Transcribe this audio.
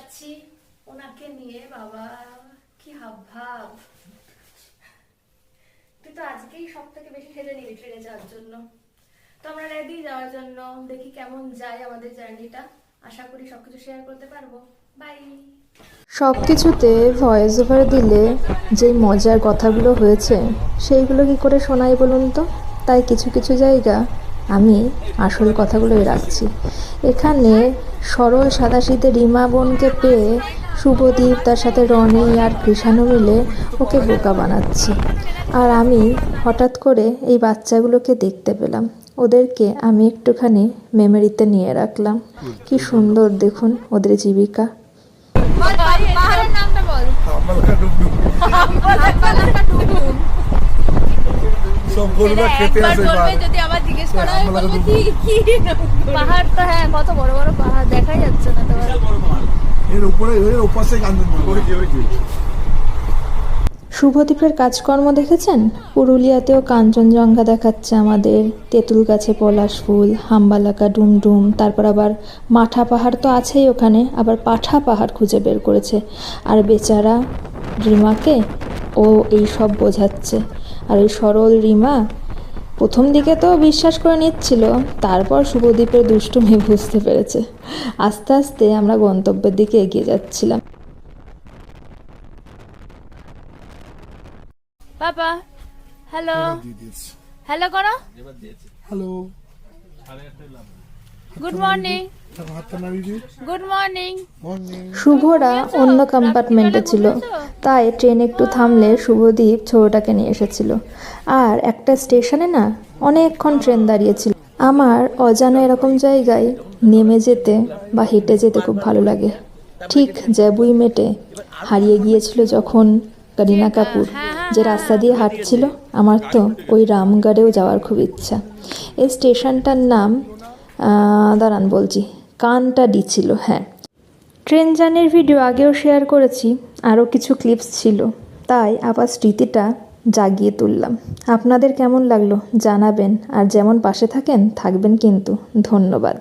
যাচ্ছি ওনাকে নিয়ে। বাবা কি হাবভাব, তুই তো আজকেই সব থেকে বেশি ঠেলে নিবি ট্রেনে যাওয়ার জন্য। তো আমরা রেডি যাওয়ার জন্য, দেখি কেমন যায় আমাদের জার্নিটা। আশা করি সবকিছু শেয়ার করতে পারবো। বাই। সব কিছুতে ভয়েস ওভার দিলে যেই মজার কথাগুলো হয়েছে সেইগুলো কি করে শোনাই বলুন তো। তাই কিছু কিছু জায়গা আমি আসল কথাগুলোই রাখছি। এখানে সরল সাদাসিধে রিমা বোনকে পেয়ে শুভদীপ তার সাথে রনি আর কৃষাণু মিলে ওকে বোকা বানাচ্ছে। আর আমি হঠাৎ করে এই বাচ্চাগুলোকে দেখতে পেলাম, ওদেরকে আমি একটুখানি মেমোরিতে নিয়ে রাখলাম। কি সুন্দর দেখুন ওদের জীবিকা। পাহাড়ের নামটা বল। সব গরুরা খেতে আসে যদি আবার জিজ্ঞেস করা হয় বলবো কি পাহাড় তো হ্যাঁ কত বড় বড় পাহাড় দেখাই যাচ্ছে না তো। এর উপরে এর ওপাশে কাঞ্চনজঙ্ঘা। শুভদীপের কাজকর্ম দেখেছেন? পুরুলিয়াতেও কাঞ্চনজঙ্ঘা দেখাচ্ছে আমাদের, তেঁতুল গাছে পলাশ ফুল, হাম্বালাকা ডুমডুম, তারপর আবার মাঠা পাহাড় তো আছেই ওখানে, আবার পাঠা পাহাড় খুঁজে বের করেছে। আর বেচারা রিমাকে ও এই সব বোঝাচ্ছে। আর এই সরল রিমা প্রথম দিকে তো বিশ্বাস করে নিচ্ছিল, তারপর শুভদীপের দুষ্টুমি বুঝতে পেরেছে। আস্তে আস্তে আমরা গন্তব্যের দিকে এগিয়ে যাচ্ছিলাম। পাপা হ্যালো হ্যালো করো। Hello, good morning good morning. Shubhra অন্য কম্পার্টমেন্টে ছিল, তাই ট্রেন একটু থামলে শুভদীপ ছোটটাকে নিয়ে এসেছিল। আর একটা স্টেশনে না অনেকক্ষণ ট্রেন দাঁড়িয়েছিল। আমার অজানা এরকম জায়গায় নেমে যেতে বা হেঁটে যেতে খুব ভালো লাগে। ঠিক জ্যাবুই মেটে হারিয়ে গিয়েছিল যখন করিনা কাপুর, যে রাস্তা দিয়ে হাঁটছিল, আমার তো ওই রামগড়েও যাওয়ার খুব ইচ্ছা। এই স্টেশনটার নাম দাঁড়ান বলছি, কানটাডি ছিল। হ্যাঁ, ট্রেন জার্নির ভিডিও আগেও শেয়ার করেছি, আরও কিছু ক্লিপস ছিল, তাই আবার স্মৃতিটা জাগিয়ে তুললাম। আপনাদের কেমন লাগলো জানাবেন, আর যেমন পাশে থাকেন থাকবেন কিন্তু। ধন্যবাদ।